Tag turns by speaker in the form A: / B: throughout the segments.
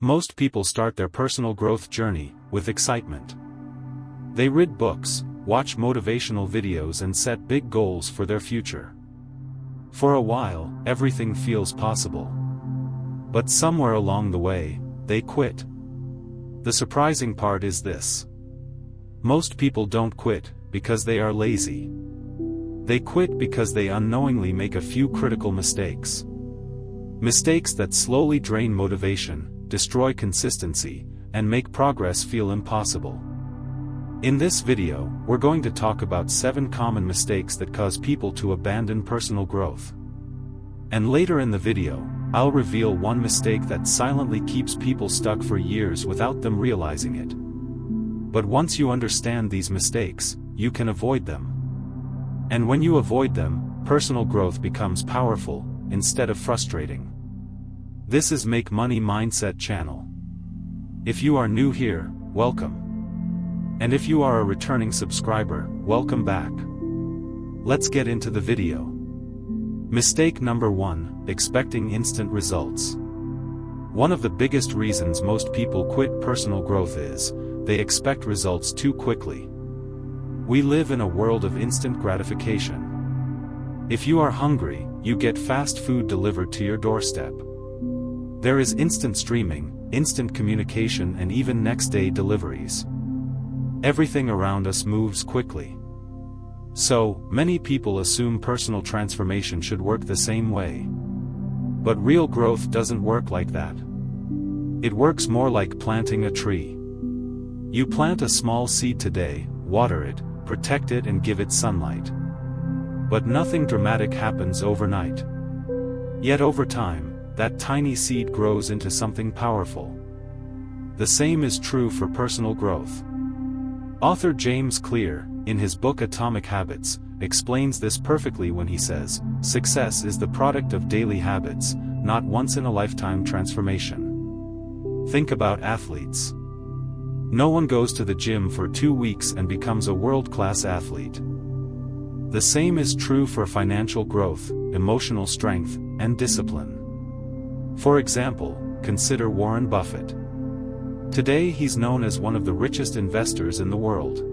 A: Most people start their personal growth journey with excitement. They read books, watch motivational videos and set big goals for their future. For a while, everything feels possible. But somewhere along the way, they quit. The surprising part is this. Most people don't quit because they are lazy. They quit because they unknowingly make a few critical mistakes. Mistakes that slowly drain motivation, destroy consistency, and make progress feel impossible. In this video, we're going to talk about 7 common mistakes that cause people to abandon personal growth. And later in the video, I'll reveal one mistake that silently keeps people stuck for years without them realizing it. But once you understand these mistakes, you can avoid them. And when you avoid them, personal growth becomes powerful, instead of frustrating. This is Make Money Mindset channel. If you are new here, welcome. And if you are a returning subscriber, welcome back. Let's get into the video. Mistake number 1, expecting instant results. One of the biggest reasons most people quit personal growth is, they expect results too quickly. We live in a world of instant gratification. If you are hungry, you get fast food delivered to your doorstep. There is instant streaming, instant communication and even next-day deliveries. Everything around us moves quickly. So, many people assume personal transformation should work the same way. But real growth doesn't work like that. It works more like planting a tree. You plant a small seed today, water it, protect it and give it sunlight. But nothing dramatic happens overnight. Yet over time, that tiny seed grows into something powerful. The same is true for personal growth. Author James Clear, in his book Atomic Habits, explains this perfectly when he says, "Success is the product of daily habits, not once-in-a-lifetime transformation." Think about athletes. No one goes to the gym for 2 weeks and becomes a world-class athlete. The same is true for financial growth, emotional strength, and discipline. For example, consider Warren Buffett. Today he's known as one of the richest investors in the world.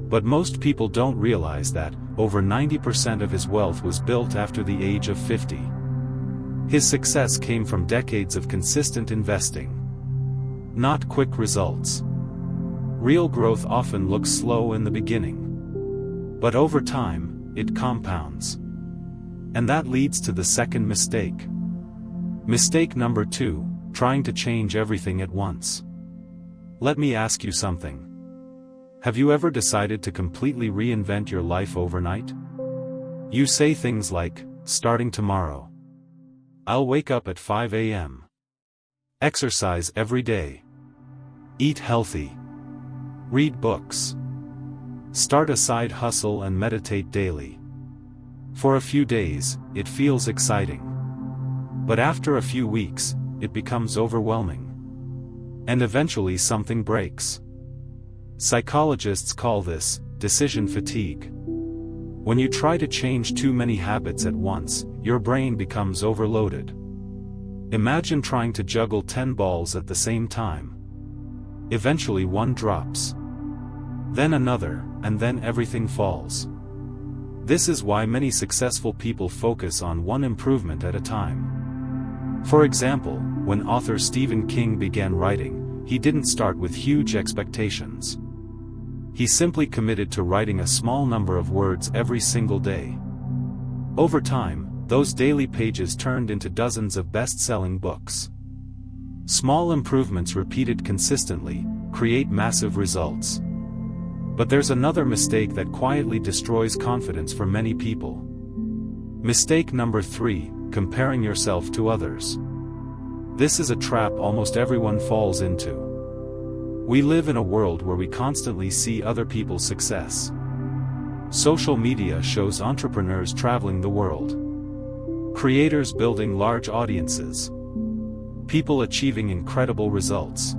A: But most people don't realize that, over 90% of his wealth was built after the age of 50. His success came from decades of consistent investing. Not quick results. Real growth often looks slow in the beginning. But over time, it compounds. And that leads to the second mistake. Mistake number 2, trying to change everything at once. Let me ask you something. Have you ever decided to completely reinvent your life overnight? You say things like, starting tomorrow. I'll wake up at 5 a.m. Exercise every day. Eat healthy. Read books. Start a side hustle and meditate daily. For a few days, it feels exciting. But after a few weeks, it becomes overwhelming. And eventually something breaks. Psychologists call this decision fatigue. When you try to change too many habits at once, your brain becomes overloaded. Imagine trying to juggle 10 balls at the same time. Eventually one drops. Then another, and then everything falls. This is why many successful people focus on one improvement at a time. For example, when author Stephen King began writing, he didn't start with huge expectations. He simply committed to writing a small number of words every single day. Over time, those daily pages turned into dozens of best-selling books. Small improvements repeated consistently create massive results. But there's another mistake that quietly destroys confidence for many people. Mistake number 3, comparing yourself to others. This is a trap almost everyone falls into. We live in a world where we constantly see other people's success. Social media shows entrepreneurs traveling the world. Creators building large audiences. People achieving incredible results.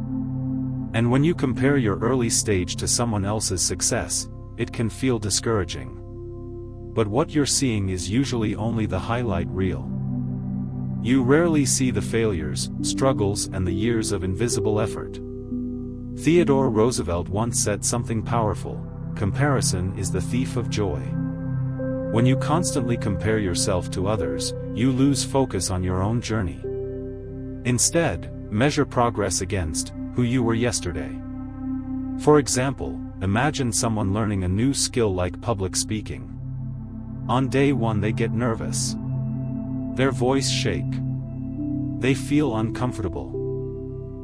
A: And when you compare your early stage to someone else's success, it can feel discouraging. But what you're seeing is usually only the highlight reel. You rarely see the failures, struggles, and the years of invisible effort. Theodore Roosevelt once said something powerful: comparison is the thief of joy. When you constantly compare yourself to others, you lose focus on your own journey. Instead, measure progress against who you were yesterday. For example, imagine someone learning a new skill like public speaking. On day one they get nervous. Their voice shake. They feel uncomfortable.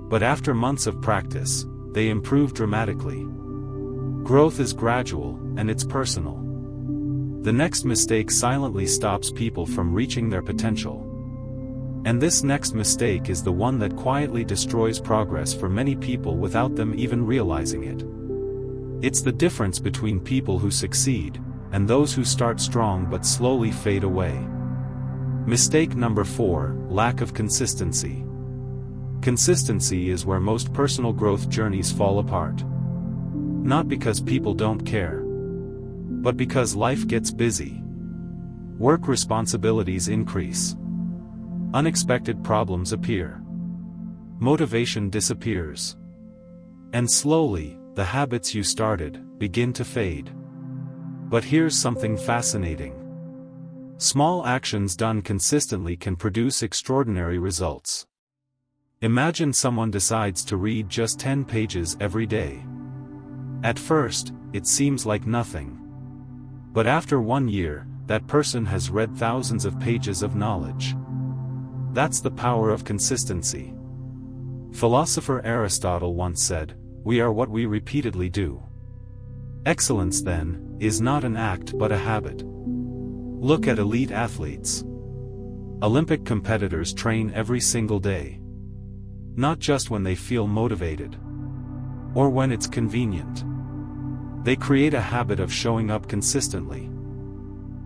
A: But after months of practice, they improve dramatically. Growth is gradual, and it's personal. The next mistake silently stops people from reaching their potential. And this next mistake is the one that quietly destroys progress for many people without them even realizing it. It's the difference between people who succeed, and those who start strong but slowly fade away. Mistake number 4, lack of consistency. Consistency is where most personal growth journeys fall apart. Not because people don't care, but because life gets busy. Work responsibilities increase. Unexpected problems appear. Motivation disappears. And slowly, the habits you started begin to fade. But here's something fascinating. Small actions done consistently can produce extraordinary results. Imagine someone decides to read just 10 pages every day. At first, it seems like nothing. But after 1 year, that person has read thousands of pages of knowledge. That's the power of consistency. Philosopher Aristotle once said, "We are what we repeatedly do." Excellence, then, is not an act but a habit. Look at elite athletes. Olympic competitors train every single day. Not just when they feel motivated, or when it's convenient. They create a habit of showing up consistently.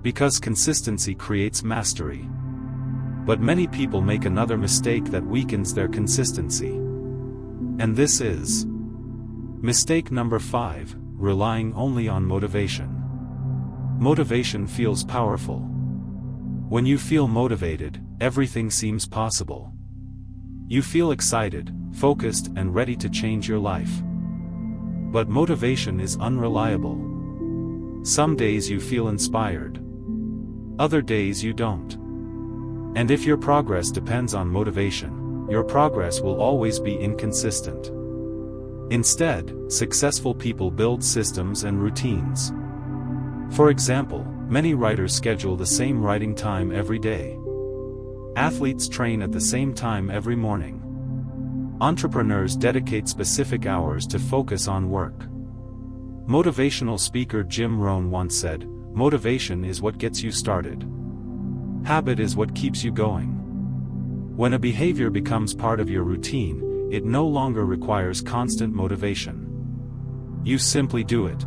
A: Because consistency creates mastery. But many people make another mistake that weakens their consistency. And this is mistake number 5, relying only on motivation. Motivation feels powerful. When you feel motivated, everything seems possible. You feel excited, focused, and ready to change your life. But motivation is unreliable. Some days you feel inspired. Other days you don't. And if your progress depends on motivation, your progress will always be inconsistent. Instead, successful people build systems and routines. For example, many writers schedule the same writing time every day. Athletes train at the same time every morning. Entrepreneurs dedicate specific hours to focus on work. Motivational speaker Jim Rohn once said, "Motivation is what gets you started. Habit is what keeps you going." When a behavior becomes part of your routine, it no longer requires constant motivation. You simply do it.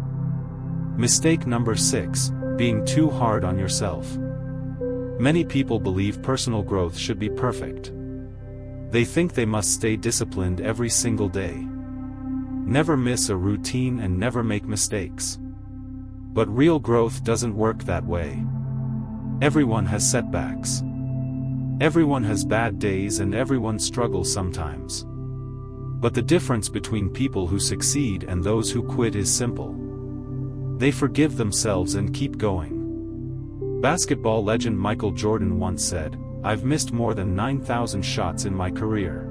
A: Mistake number 6, being too hard on yourself. Many people believe personal growth should be perfect. They think they must stay disciplined every single day. Never miss a routine and never make mistakes. But real growth doesn't work that way. Everyone has setbacks. Everyone has bad days and everyone struggles sometimes. But the difference between people who succeed and those who quit is simple. They forgive themselves and keep going. Basketball legend Michael Jordan once said, "I've missed more than 9,000 shots in my career.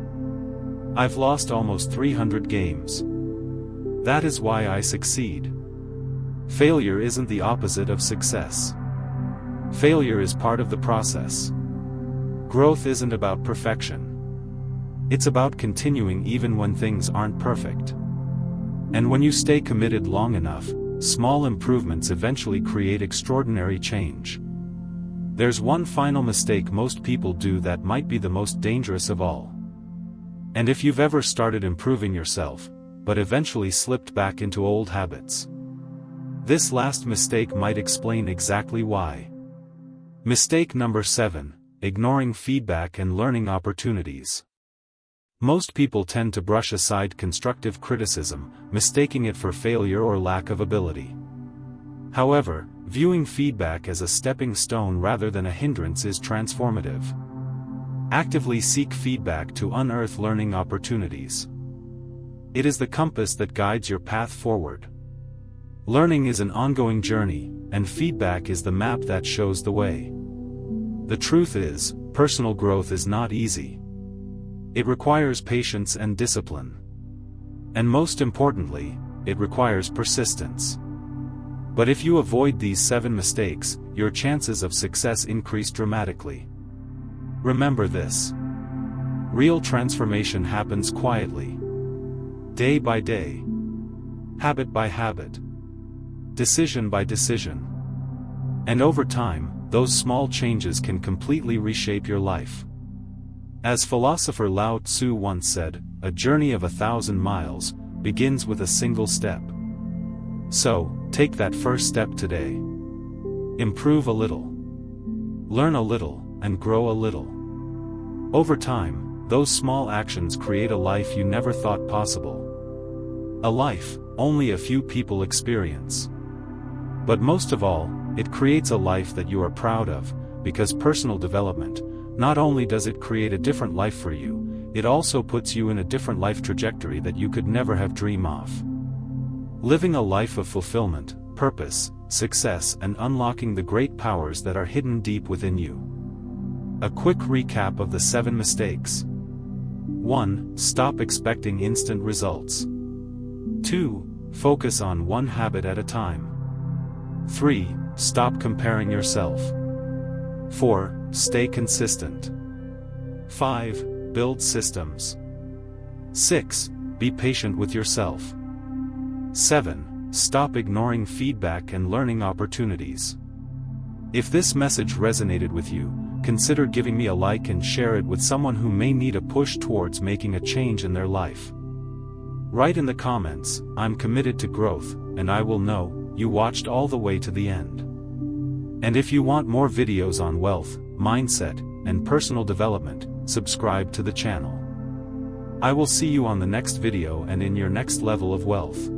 A: I've lost almost 300 games. That is why I succeed." Failure isn't the opposite of success. Failure is part of the process. Growth isn't about perfection. It's about continuing even when things aren't perfect. And when you stay committed long enough, small improvements eventually create extraordinary change. There's one final mistake most people do that might be the most dangerous of all. And if you've ever started improving yourself, but eventually slipped back into old habits, this last mistake might explain exactly why. Mistake number 7, ignoring feedback and learning opportunities. Most people tend to brush aside constructive criticism, mistaking it for failure or lack of ability. However, viewing feedback as a stepping stone rather than a hindrance is transformative. Actively seek feedback to unearth learning opportunities. It is the compass that guides your path forward. Learning is an ongoing journey, and feedback is the map that shows the way. The truth is, personal growth is not easy. It requires patience and discipline. And most importantly, it requires persistence. But if you avoid these 7 mistakes, your chances of success increase dramatically. Remember this. Real transformation happens quietly. Day by day. Habit by habit. Decision by decision. And over time, those small changes can completely reshape your life. As philosopher Lao Tzu once said, a journey of 1,000 miles begins with a single step. So, take that first step today. Improve a little. Learn a little, and grow a little. Over time, those small actions create a life you never thought possible. A life only a few people experience. But most of all, it creates a life that you are proud of, because personal development, not only does it create a different life for you, it also puts you in a different life trajectory that you could never have dreamed of. Living a life of fulfillment, purpose, success, and unlocking the great powers that are hidden deep within you. A quick recap of the 7 mistakes. 1. Stop expecting instant results. 2. Focus on one habit at a time. 3. Stop comparing yourself. 4. Stay consistent. 5. Build systems. 6. Be patient with yourself. 7. Stop ignoring feedback and learning opportunities. If this message resonated with you, consider giving me a like and share it with someone who may need a push towards making a change in their life. Write in the comments, "I'm committed to growth," and I will know you watched all the way to the end. And if you want more videos on wealth, mindset, and personal development, subscribe to the channel. I will see you on the next video and in your next level of wealth.